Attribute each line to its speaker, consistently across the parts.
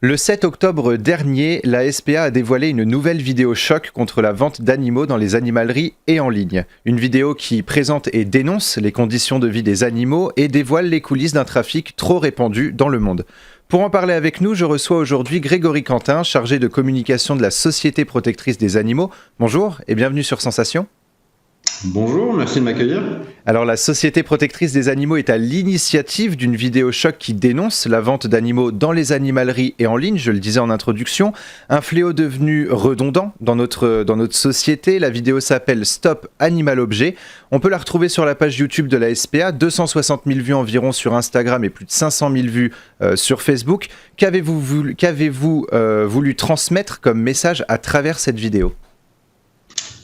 Speaker 1: Le 7 octobre dernier, la SPA a dévoilé une nouvelle vidéo choc contre la vente d'animaux dans les animaleries et en ligne. Une vidéo qui présente et dénonce les conditions de vie des animaux et dévoile les coulisses d'un trafic trop répandu dans le monde. Pour en parler avec nous, je reçois aujourd'hui Grégory Quentin, chargé de communication de la Société protectrice des animaux. Bonjour et bienvenue sur Sensation.
Speaker 2: Bonjour, merci de m'accueillir.
Speaker 1: Alors la Société protectrice des animaux est à l'initiative d'une vidéo choc qui dénonce la vente d'animaux dans les animaleries et en ligne, je le disais en introduction, un fléau devenu redondant dans notre société. La vidéo s'appelle Stop Animal Objet. On peut la retrouver sur la page YouTube de la SPA, 260 000 vues environ sur Instagram et plus de 500 000 vues sur Facebook. Qu'avez-vous voulu transmettre comme message à travers cette vidéo ?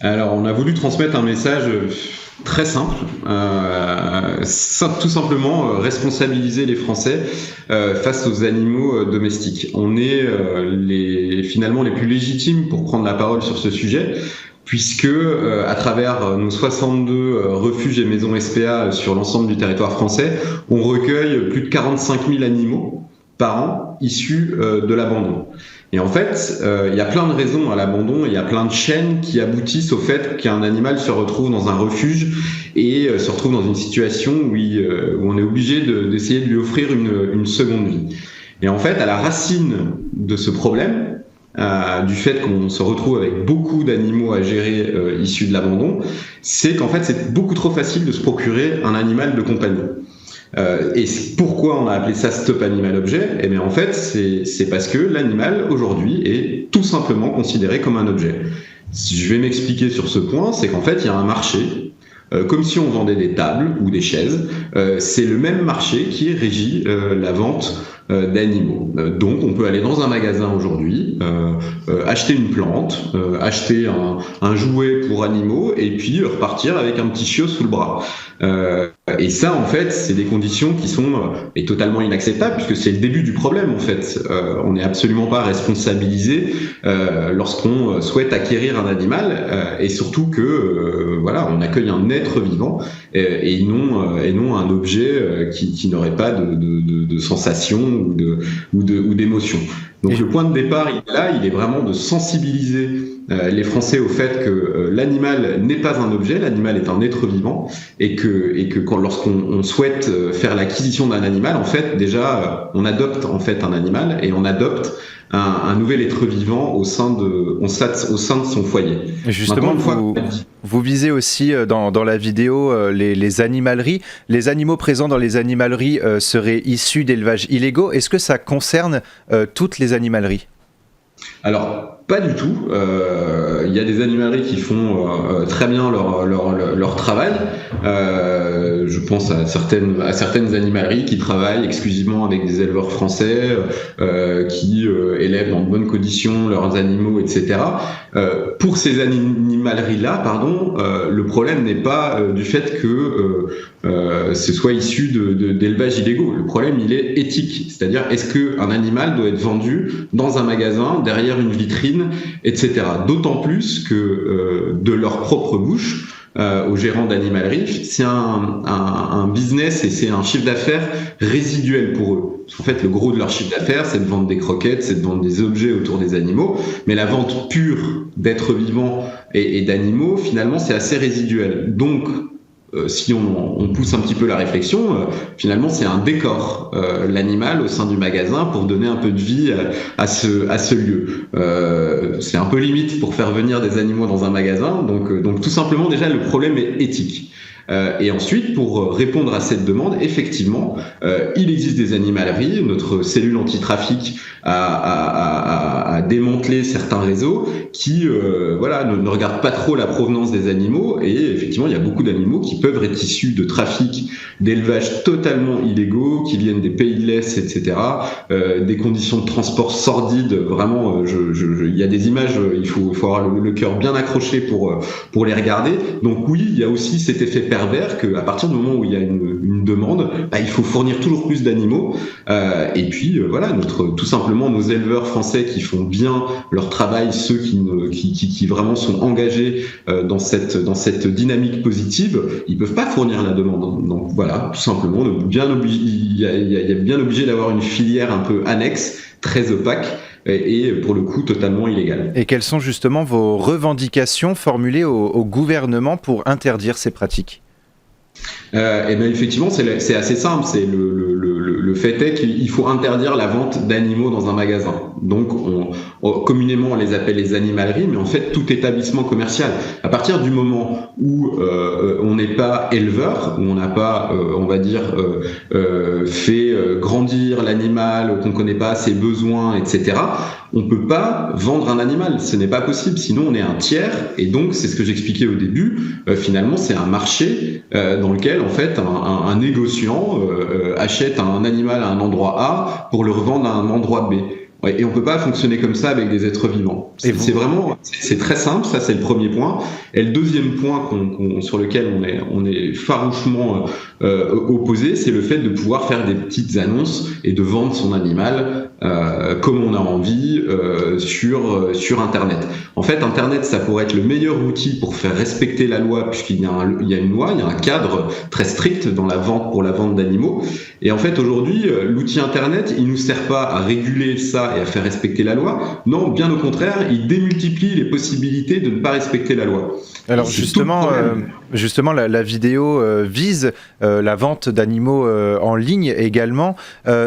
Speaker 2: Alors, on a voulu transmettre un message très simple, tout simplement responsabiliser les Français face aux animaux domestiques. On est finalement les plus légitimes pour prendre la parole sur ce sujet, puisque à travers nos 62 refuges et maisons SPA sur l'ensemble du territoire français, on recueille plus de 45 000 animaux par an issus de l'abandon. Et en fait, il y a plein de raisons à l'abandon, il y a plein de chaînes qui aboutissent au fait qu'un animal se retrouve dans un refuge et se retrouve dans une situation où on est obligé d'essayer de lui offrir une seconde vie. Et en fait, à la racine de ce problème, du fait qu'on se retrouve avec beaucoup d'animaux à gérer issus de l'abandon, c'est qu'en fait, c'est beaucoup trop facile de se procurer un animal de compagnie. Et pourquoi on a appelé ça Stop Animal Objet ? Eh bien en fait c'est parce que l'animal aujourd'hui est tout simplement considéré comme un objet. Je vais m'expliquer sur ce point, c'est qu'en fait il y a un marché, comme si on vendait des tables ou des chaises, c'est le même marché qui régit la vente d'animaux. Donc on peut aller dans un magasin aujourd'hui, acheter une plante, acheter un jouet pour animaux et puis repartir avec un petit chiot sous le bras. Et ça en fait c'est des conditions qui sont totalement inacceptables puisque c'est le début du problème en fait. On n'est absolument pas responsabilisé lorsqu'on souhaite acquérir un animal et surtout que voilà on accueille un être vivant et non un objet qui n'aurait pas de sensation ou d'émotion. Donc le point de départ il est vraiment de sensibiliser les Français au fait que l'animal n'est pas un objet, l'animal est un être vivant et que lorsqu'on souhaite faire l'acquisition d'un animal, en fait déjà on adopte en fait un animal et on adopte un nouvel être vivant au sein de son foyer.
Speaker 1: Justement, vous visez aussi dans la vidéo les animaleries. Les animaux présents dans les animaleries seraient issus d'élevages illégaux. Est-ce que ça concerne toutes les animaleries ? Alors,
Speaker 2: pas du tout. Il y a des animaleries qui font très bien leur travail. Je pense à certaines animaleries qui travaillent exclusivement avec des éleveurs français, qui élèvent dans de bonnes conditions leurs animaux, etc. Pour ces animaleries-là, le problème n'est pas du fait que ce soit issu d'élevages illégaux. Le problème, il est éthique. C'est-à-dire, est-ce qu'un animal doit être vendu dans un magasin, derrière une vitrine, etc. D'autant plus que de leur propre bouche, aux gérants d'animalerie, c'est un business et c'est un chiffre d'affaires résiduel pour eux. Parce qu'en fait, le gros de leur chiffre d'affaires, c'est de vendre des croquettes, c'est de vendre des objets autour des animaux, mais la vente pure d'êtres vivants et d'animaux, finalement, c'est assez résiduel. Donc, si on pousse un petit peu la réflexion, finalement c'est un décor, l'animal au sein du magasin pour donner un peu de vie à ce lieu. C'est un peu limite pour faire venir des animaux dans un magasin, donc tout simplement déjà le problème est éthique. Et ensuite, pour répondre à cette demande, effectivement, il existe des animaleries. Notre cellule anti-trafic a démantelé certains réseaux qui ne regardent pas trop la provenance des animaux. Et effectivement, il y a beaucoup d'animaux qui peuvent être issus de trafics, d'élevages totalement illégaux, qui viennent des pays de l'Est, etc. Des conditions de transport sordides. Vraiment, il y a des images, il faut avoir le cœur bien accroché pour les regarder. Donc oui, il y a aussi cet effet pervers pervers qu'à partir du moment où il y a une demande, il faut fournir toujours plus d'animaux. Et puis voilà, tout simplement nos éleveurs français qui font bien leur travail, ceux qui vraiment sont engagés dans cette dynamique positive, ils peuvent pas fournir la demande. Donc voilà, tout simplement, il y a bien obligé d'avoir une filière un peu annexe, très opaque, et pour le coup totalement illégale.
Speaker 1: Et quelles sont justement vos revendications formulées au gouvernement pour interdire ces pratiques ?
Speaker 2: Et bien effectivement, c'est assez simple. C'est le fait est qu'il faut interdire la vente d'animaux dans un magasin. Donc, communément, on les appelle les animaleries, mais en fait, tout établissement commercial. À partir du moment où on n'est pas éleveur, où on n'a pas, on va dire, fait grandir l'animal, qu'on ne connaît pas ses besoins, etc., on ne peut pas vendre un animal. Ce n'est pas possible. Sinon, on est un tiers. Et donc, c'est ce que j'expliquais au début. Finalement, c'est un marché dans lequel, en fait, un négociant achète un animal à un endroit A pour le revendre à un endroit B. Ouais, et on peut pas fonctionner comme ça avec des êtres vivants. C'est très simple, ça c'est le premier point. Et le deuxième point sur lequel on est farouchement opposé, c'est le fait de pouvoir faire des petites annonces et de vendre son animal comme on a envie sur Internet. En fait, Internet, ça pourrait être le meilleur outil pour faire respecter la loi, puisqu'il y a une loi, il y a un cadre très strict dans la vente pour la vente d'animaux. Et en fait, aujourd'hui, l'outil Internet, il nous sert pas à réguler ça et à faire respecter la loi. Non, bien au contraire, il démultiplie les possibilités de ne pas respecter la loi.
Speaker 1: Alors justement, la vidéo vise la vente d'animaux en ligne également.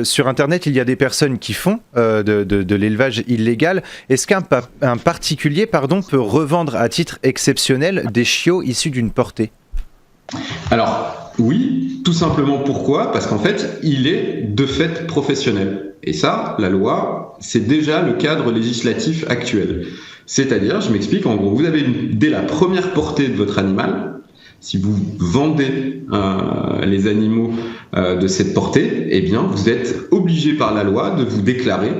Speaker 1: Sur Internet, il y a des personnes qui font de l'élevage illégal. Est-ce qu'un particulier peut revendre à titre exceptionnel des chiots issus d'une portée ?
Speaker 2: Alors, oui, tout simplement pourquoi ? Parce qu'en fait, il est de fait professionnel. Et ça, la loi, c'est déjà le cadre législatif actuel. C'est-à-dire, je m'explique, en gros, vous avez dès la première portée de votre animal, si vous vendez les animaux de cette portée, eh bien, vous êtes obligé par la loi de vous déclarer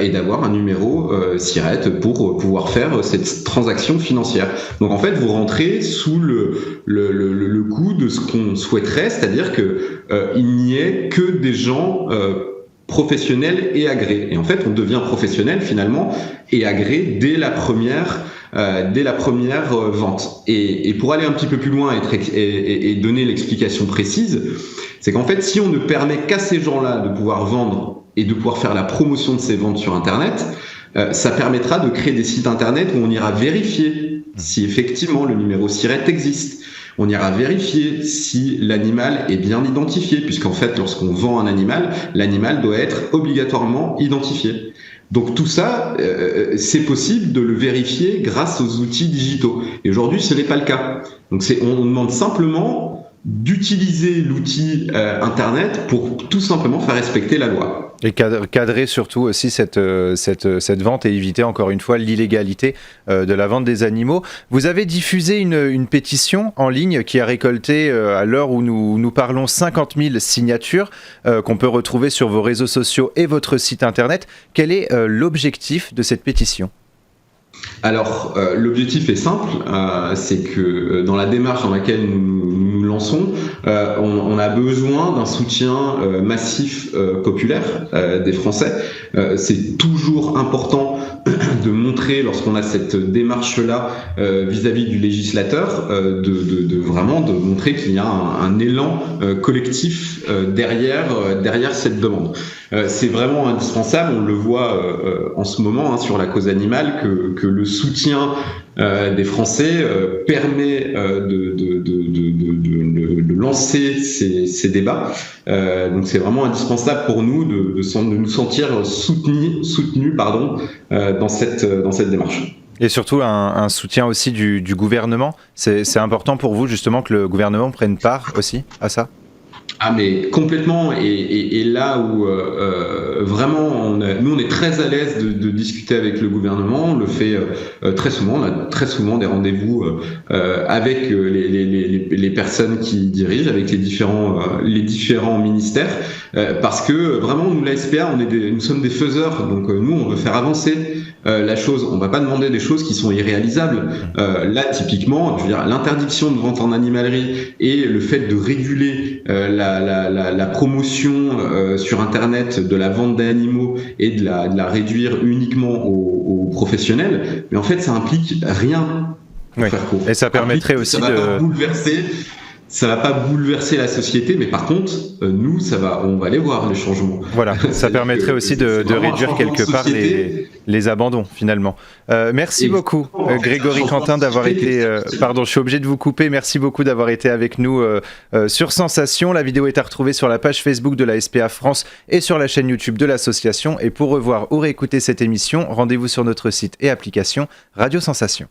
Speaker 2: et d'avoir un numéro SIRET pour pouvoir faire cette transaction financière. Donc, en fait, vous rentrez sous le coup de ce qu'on souhaiterait, c'est-à-dire qu'il n'y ait que des gens professionnel et agréé. Et en fait, on devient professionnel finalement et agréé dès la première vente. Et pour aller un petit peu plus loin et donner l'explication précise, c'est qu'en fait, si on ne permet qu'à ces gens-là de pouvoir vendre et de pouvoir faire la promotion de ces ventes sur Internet, ça permettra de créer des sites Internet où on ira vérifier si effectivement le numéro SIRET existe. On ira vérifier si l'animal est bien identifié, puisqu'en fait, lorsqu'on vend un animal, l'animal doit être obligatoirement identifié. Donc tout ça, c'est possible de le vérifier grâce aux outils digitaux. Et aujourd'hui, ce n'est pas le cas. Donc on demande simplement d'utiliser l'outil Internet pour tout simplement faire respecter la loi.
Speaker 1: Et cadrer surtout aussi cette vente et éviter encore une fois l'illégalité de la vente des animaux. Vous avez diffusé une pétition en ligne qui a récolté, à l'heure où nous parlons, 50 000 signatures qu'on peut retrouver sur vos réseaux sociaux et votre site internet. Quel est l'objectif de cette pétition ?
Speaker 2: Alors, l'objectif est simple, c'est que dans la démarche dans laquelle nous lançons, on a besoin d'un soutien massif populaire des Français. C'est toujours important de montrer, lorsqu'on a cette démarche-là vis-à-vis du législateur, de vraiment de montrer qu'il y a un élan collectif derrière cette demande. C'est vraiment indispensable, on le voit en ce moment sur la cause animale, que le soutien des Français permet de lancer ces débats. Donc c'est vraiment indispensable pour nous de nous sentir soutenus dans cette démarche.
Speaker 1: Et surtout un soutien aussi du gouvernement. C'est important pour vous justement que le gouvernement prenne part aussi à ça ?
Speaker 2: Ah mais complètement, et là où vraiment nous on est très à l'aise de discuter avec le gouvernement, on le fait très souvent, on a très souvent des rendez-vous avec les personnes qui dirigent, avec les différents ministères, parce que vraiment nous la SPA nous sommes des faiseurs, donc nous on veut faire avancer la chose, on va pas demander des choses qui sont irréalisables. Là typiquement, je veux dire, l'interdiction de vente en animalerie et le fait de réguler la promotion sur Internet de la vente d'animaux et de la réduire uniquement aux professionnels, mais en fait ça implique rien.
Speaker 1: Oui. Et ça permettrait aussi
Speaker 2: Ça va pas bouleverser la société, mais par contre, nous, on va aller voir les changements.
Speaker 1: Voilà, ça permettrait aussi de réduire quelque part les abandons, finalement. Merci beaucoup, Grégory Quentin, d'avoir été... pardon, je suis obligé de vous couper. Merci beaucoup d'avoir été avec nous sur Sensation. La vidéo est à retrouver sur la page Facebook de la SPA France et sur la chaîne YouTube de l'association. Et pour revoir ou réécouter cette émission, rendez-vous sur notre site et application Radio Sensation.